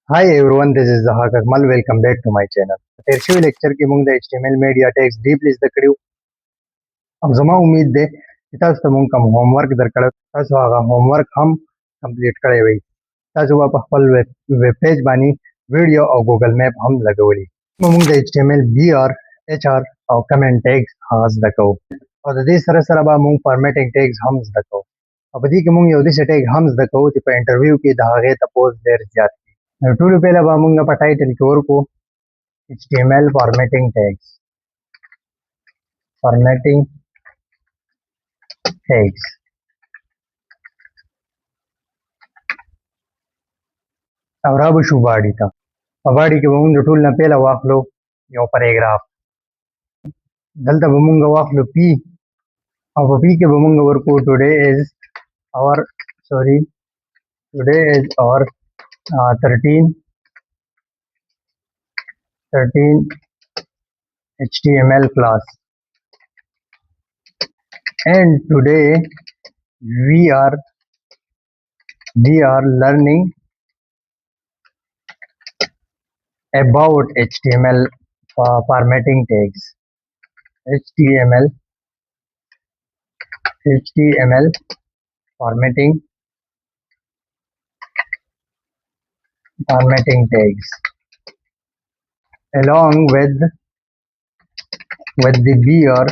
Hi everyone, this is Zahak Akmal. Welcome back to my channel. تیر شوی لیکچر کې موږ د HTML میډیا ټیکس ډیپلی زده کړیو او زما امید ده چې تاسو ته موږ کوم هوم ورک درکړو تاسو هغه هوم ورک هم کمپلیټ کړی وي. تاسو به په خپل ویب پیج باندې ویډیو او ګوګل میپ هم لګولي. موږ د HTML BR HR او کمنټ ټیګز هغه زده کوو او د دې سره سره به موږ فارمیټینګ ټیګز هم زده کوو او په دې کې موږ یو داسې ټیګ هم زده کوو چې په انټرویو کې د هغې تپوس ډېر زیات وي. ټولو پهله به موږ په ټایټل کې ورکو HTML formatting tags او را به شو باډي ته په باډي کې به موږ د ټول نه پهله واخلو یو پیراګراف دلته به موږ واخلو پی او په پی کې به موږ ورکو today is our 13 HTML class and today we are learning about HTML formatting tags. HTML formatting tags along with the BR,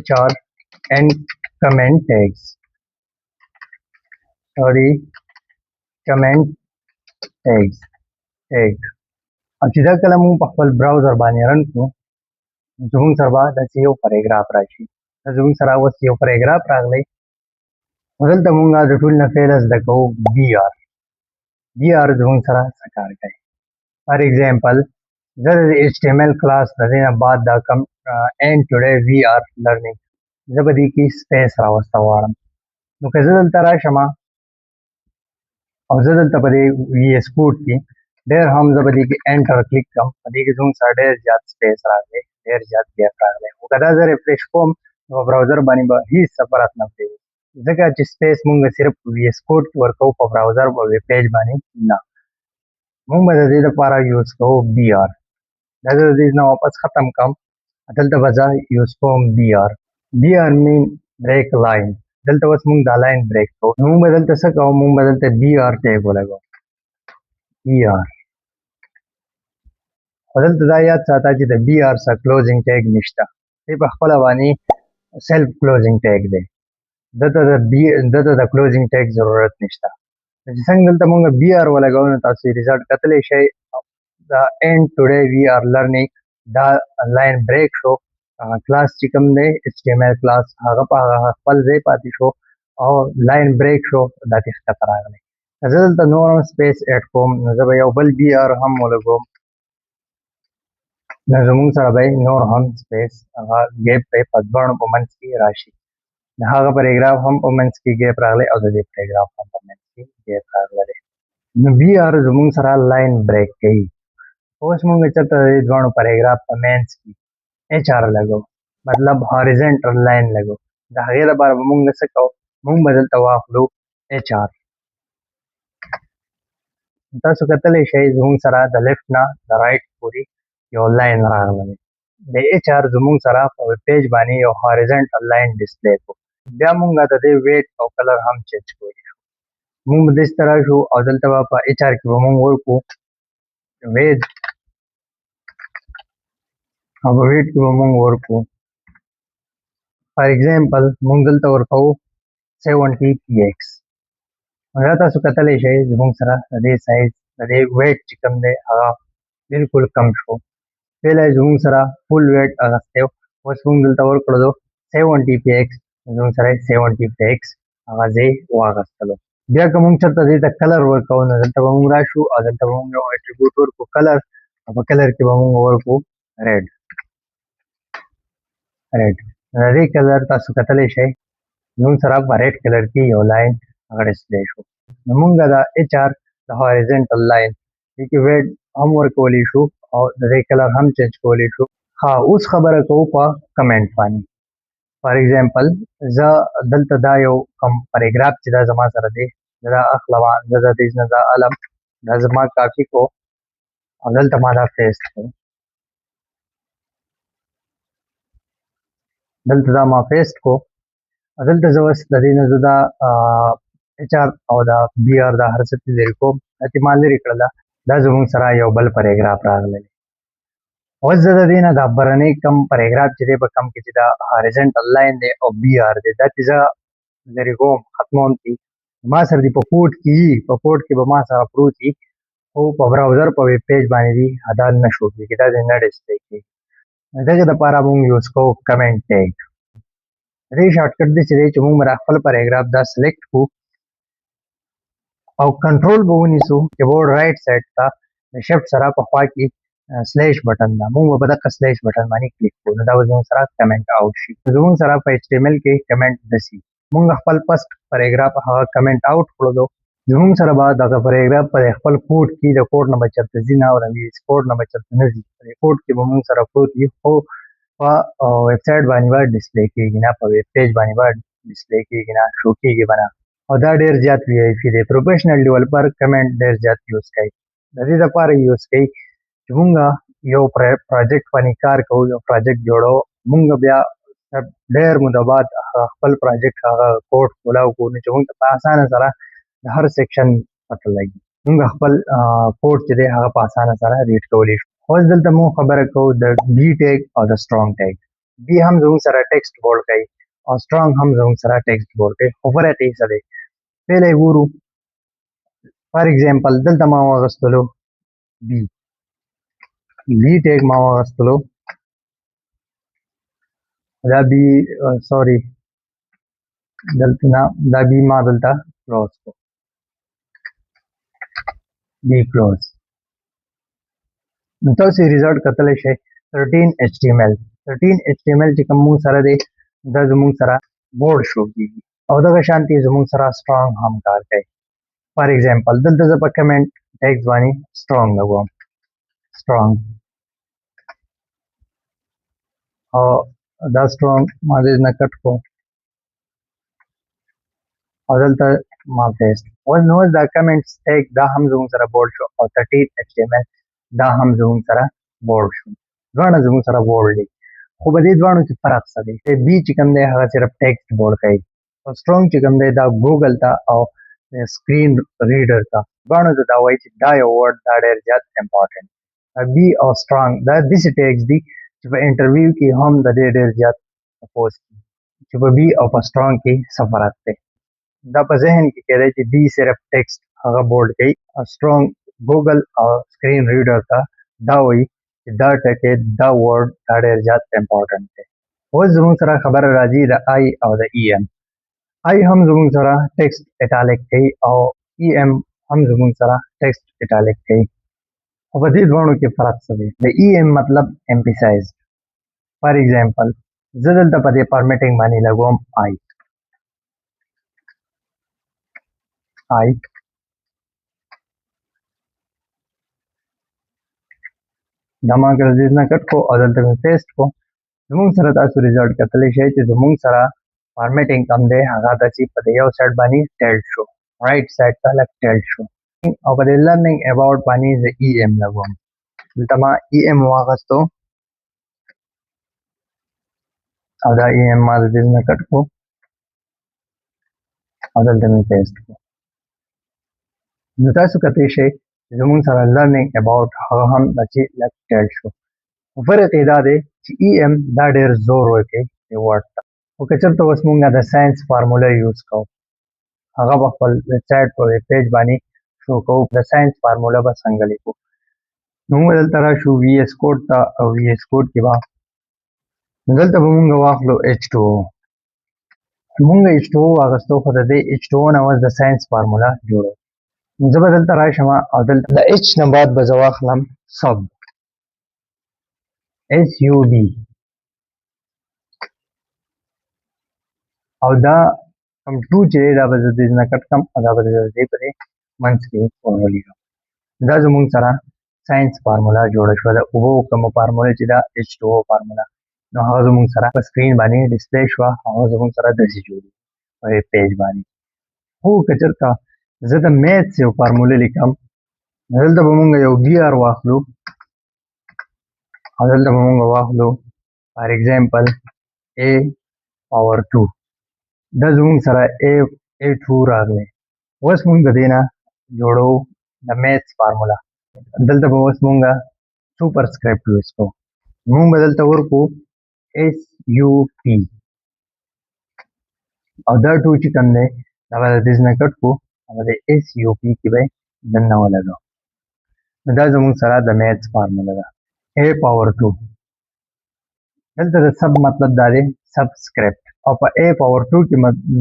HR and comment tags. Comment tags. او چې دا کله موږ په خپل براوزر باندې رن کړو زموږ سره به داسې یو پیراګراف راشي. زموږ سره اوس یو پیراګراف راغلی نو دلته موږ د ټول نه پهله زده کوو BR زموږ سره څه کار کوي. فار ایگزامپل زه د HTML کلاس د دې نه بعد دا کوم and today we are learning زه به دې کې سپیس راوسته غواړم نو که زه دلته راشم او زه دلته په دې VS کوډ کې ډېر هم زه به دې کې انټر کلیک کړم په دې کې زموږ سره ډېر زیات سپیس راغلی ډېر زیات ګیپ راغلی خو که دا زه ریفریش کوم نو په براوزر باندې به هیڅ څه فرق نه پرېږدي ځکه چې سپیس موږ صرف VS کوډ کې ورکوو په براوزر او ویب پیج باندې نه. موږ به د دې لپاره یوز کوو BR. دا زه د دې نه واپس ختم کړم دلته به زه یوز کوم BR مین بریک لاین. دلته اوس موږ دا لاین بریک کوو نو موږ به دلته څه کوو موږ به دلته BR ټیګ ولګوو خو دلته دا یاد ساته چې د BR سره کلوزینګ ټیګ نشته دی په خپله باندې سیلف کلوزینګ ټیګ دی دته د کلوزینګ ټیګ ضرورت نشته. چې څنګه دلته موږ BR ولګوو نو تاسو ریزلټ کتلی شئ دا and today we are learning دا لاین بریک شو کلاس چې کوم دی HTML کلاس هغه په هغه خپل ځای پاتې شو او لاین بریک شو دا ترې ښکته راغلی. زه دلته نور هم سپیس ایډ کوم نو زه به یو بل BR هم ولګوم نو زموږ سره به نور هم سپیس هغه ګیپ به په دواړو په منځ کې راشي د هغه پیراګراف هم په منځ کې ګیپ راغلی او د دې پیراګراف هم په منځ کې ګیپ راغلی دی نو BR زموږ سره لاین بریک کوي. اوس موږ چېرته د دې دواړو پیراګراف په منځ کې HR لګو مطلب هاریزنټل لاین لګو د هغې لپاره به موږ څه کوو موږ به دلته واخلو HR. تاسو کتلی شئ زموږ سره د لیفټ نه د رایټ پورې یو لاین راغلی د HR زموږ سره په ویب پیج باندې یو هاریزنټل لاین ډسپلی کړو. بیا موږ د دې ویټ او کلر هم چینج کولی شو. موږ به داسې طرح شو او دلته به په HR کې به موږ ورکو ویج او په ویټ کې به موږ ورکو فار ایگزامپل موږ دلته ورکوو 70px. دا تاسو کتلی شئ زموږ سره د دې سایز د دې ویټ چې کوم دی هغه بالکل کم شو. پهله یې زموږ سره فل ویټ اخیستی و اوس موږ دلته ورکړلو 70px زموږ سره 70px هغه ځای واخیستلو. بیا که موږ چېرته دې ته کلر ورکوو نو دلته به موږ راشو او دلته به موږ یو اټریبیوټ ورکړو کلر او په کلر کې به موږ ورکړو ریډ. د دې کلر تاسو کتلی شئ زموږ سره په ریډ کلر کې یو لاین هغه ډسپلی شو. نو موږ د HR د هاریزنټل لاین دې کې ویډ هم ورکولی شو او د دې کلر هم چینج کولی شو. ها اوس خبره کوو په کمنټ باندې. فار ایگزامپل زه دلته دا یو کوم پیراګراف چې دا زما سره دی زه دا اخلم زه د دې نه دا الم دا زما کافي کو او دلته ما دا پیسټ کو. دلته دا ما پیسټ کو او دلته زه اوس د دې نه زه دا ایچ آر او دا بي آر دا هر څه لرې کوم. هغې ما لرې کړله. دا زموږ سره یو بل پاراګراف راغلی. اوس زه د دې نه دا برنی کم پاراګراف چې دی په کم کې چې دا هارزنټل لاین دی او بي آر دی دا چې زه لرې کوم ختموم چې ما سره دي په کوډ کې وي، په کوډ کې به ما سره پروت وي خو په براوزر په ویب پیج باندې دي دا نه شو کېږي، دا دې نه ډسپلی کېږي. دغې دپاره موږ یوز کوو کمنټ ټیګ. د دې شارټکټ دی چې دی چې موږ به دا خپل پاراګراف دا سلیکټ کړو او کنټرول به ونیسو کیبورډ رایټ سایډ ته د شفټ سره په خوا کې سلیش بټن ده، موږ به په دغه سلیش بټن باندې کلیک کړو نو دا به زموږ سره کمنټ آوټ شي. زموږ سره په ایچ ټي ایم ایل کې کمنټ داسې موږ خپل فرست پاراګراف هغه کمنټ آوټ کړلو، زموږ سره به دغه پاراګراف په خپل کوډ کې د کوډ نه به چېرته ځي نه او د کوډ نه به چېرته نه ځي، د کوډ کې به موږ سره پروت وي خو په ویب سایټ باندې به ډسپلی کېږي نه، په ویب پیج باندې به ډسپلی کېږي نه، شو کېږي به نه. او دا ډېر زیات وي آی پي دی. پروفیشنل ډیولپر کمنټ ډېر زیات یوز کوي. د دې دپاره یوز کوي چې مونږ یو پروجیکټ باندې کار کوو، یو پروجیکټ جوړو، مونږ بیا ډېر موده بعد خپل پروجیکټ هغه کوډ کولاو کوو نو چې مونږ ته په اسانه سره د هر سیکشن پته لګي، مونږ خپل کوډ چې دی هغه په اسانه سره ریډ کولی شو. اوس دلته مونږ خبره کوو د بي ټیګ او د سټرانګ ټیګ. بي هم زموږ سره ټیکسټ بولډ کوي او سټرانګ هم زموږ سره ټیکسټ بولډ کوي، خو فرق یې څه دی؟ پهله یې ګورو. فار ایگزامپل دلته ما واغستلو بي ټیګ ما واغستلو، دا بي سوري دلته نه، دا بي ما دلته کلوز کو، بي کلوز. نو تاسو یې ریزلټ کتلی شئ 13 HTML چې کوم موږ سره دی دا زموږ سره بورډ شو کېږي او دغه شانتې زموږ سره سټرانګ هم کار کوي. فار ایگزامپل دلته زه په کمنټ ټیګز باندې سټرانګ لګوم، سټرانګ او دا سټرانګ ما دې نه کټ کو او دلته ما پیسټ. اوس نو دا کمنټس ټیګ دا هم زموږ سره بورډ شو او 13 HTML دا هم زموږ سره بورډ شو، دواړه زموږ سره بورډ دي. خو په دې دواړو کې فرق څه دی؟ بي چې کوم دی هغه صرف ټیکسټ بورډ کوي او سټرانګ چې کوم دی دا ګوګل ته او سکرین ریډر ته دواړو ته دا وایي چې دا یو ورډ دا ډېر زیات امپورټنټ. بي او سټرانګ دا داسې ټیګز دي چې په انټرویو کې هم د دې ډېر زیات تپوس کېږي چې په بي او په سټرانګ کې څه فرق دی. دا په ذهن کې کېدی چې بي صرف ټیکسټ هغه بورډ کوي او سټرانګ ګوګل او سکرین ریډر ته دا وایي چې دا ټکی دا ورډ دا ډېر زیات امپورټنټ دی. اوس زموږ سره خبره راځي د آی او د ای ایم. آی هم زموږ سره ټیکسټ اټالیک کوي او ای ایم هم زموږ سره ټیکسټ اټالیک کوي. او په دې دواړو کې فرق څه دی؟ د ای ایم مطلب امفیسایز. فار ایگزامپل زه دلته په دې فارمیټینګ باندې لګوم آی دا ما ګرځېد نه کټ کو او دلته مې پیسټ کو. زموږ سره تاسو ریزلټ کتلی شئ چې زموږ سره فارمیټینګ کوم دی هغه داسې په دې یو سایډ باندې ټیلډ شو، رایټ سایډ ته لږ ټیلډ شو او په دې لرنینګ اباوټ باندې زه ای ایم لګوم. دلته ما ای ایم واغستو او دا ای ایم ما د دې نه کټ کو او دلته مې پیسټ کو. نو تاسو کتلی شئ زموږ سره لرنینګ اباوټ هغه هم داسې لږ ټیلډ شو. فرق یې دا دی چې ای ایم دا ډېر زور ورکوي دې ورډ ته. خو که چېرته اوس مونږ د ساینس فارموله یوز کوو هغه په خپل ویب سایټ په ویب پیج باندې شو کوو، د ساینس فارموله به څنګه لیکو. نو مونږ دلته راشو وي ایس کوډ ته او وي ایس کوډ کې به دلته به مونږ واخلو ایچ ټو او. مونږ ایچ ټو او واغستو خو د دې ایچ ټو او نه اوس د ساینس فارموله جوړو. نو زه به دلته راشم او دلته د ایچ نه بعد به زه واخلم سب SUB او دا کوم ټو چې دا به زه دې نه کټ کړم او دا به زه دې په دې منځ کې ولیکم. دا زموږ سره ساینس فارموله جوړه شوه، د اوبو کومه فارموله چې دا ایچ ټو او فارموله نو هغه زموږ سره په سکرین باندې ډسپلی شوه، هغه زموږ سره داسې جوړېږي په ویب پیج باندې. خو که چېرته زه د میتھس یو فارموله لیکم دلته به مونږ یو ګیار واخلو او دلته به مونږ واخلو فار ایگزامپل a پاور 2 دا زمونږ سره a2 راغلی. اوس مونږ د دې نه جوړو د میث فارمولا. دلته به اوس مونږه سوپر سکرپټ یوز کوو. مونږ به دلته ورکو اس یو پی او دا 2 چې کوم دی دا به د دې نه کټ کو او د اس یو پی کې به دننه ولګو. نو دا زمونږ سره د میث فارمولا ده a پاور 2. دلته د سب مطلب دا دی سبسکرپټ او په a پاور 2 کې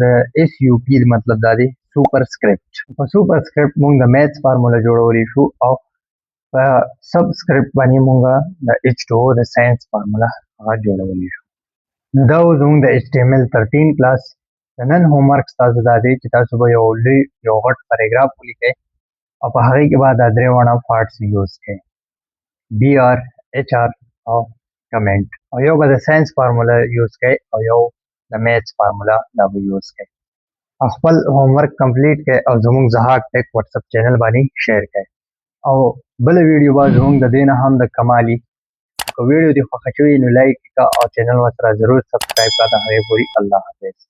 د اس یو پی مطلب دا دی سوپر سکرپټ. په سوپر سکرپټ مونږ د میث فارمولا جوړولی شو او په سبسکرپټ باندې مونږ د H2O د ساينس فارمولا هغه جوړولی شو. دا و زموږ د HTML 13 کلاس. د نن هوم ورک ستاسو دا دی چې تاسو به یو غټ پیراګراف ولیکئ او په هغې کې به دا درې واړه فارټس یوز کړئ BR HR او کمنټ او یو به د ساينس فارمولا یوز کړئ او یو د میث فارمولا دا به یوز کړئ. خپل هوم ورک کمپلیټ کړئ او زموږ زهاک ټیک واتساپ چینل باندې شیر کړئ او بل ویډیو به زموږ د دې نه هم د کمالي. که ویډیو دې خوښه شوې نو لایک کړه او چینل ورسره ضرور سبسکرایب کړه. د هغې پورې الله حافظ.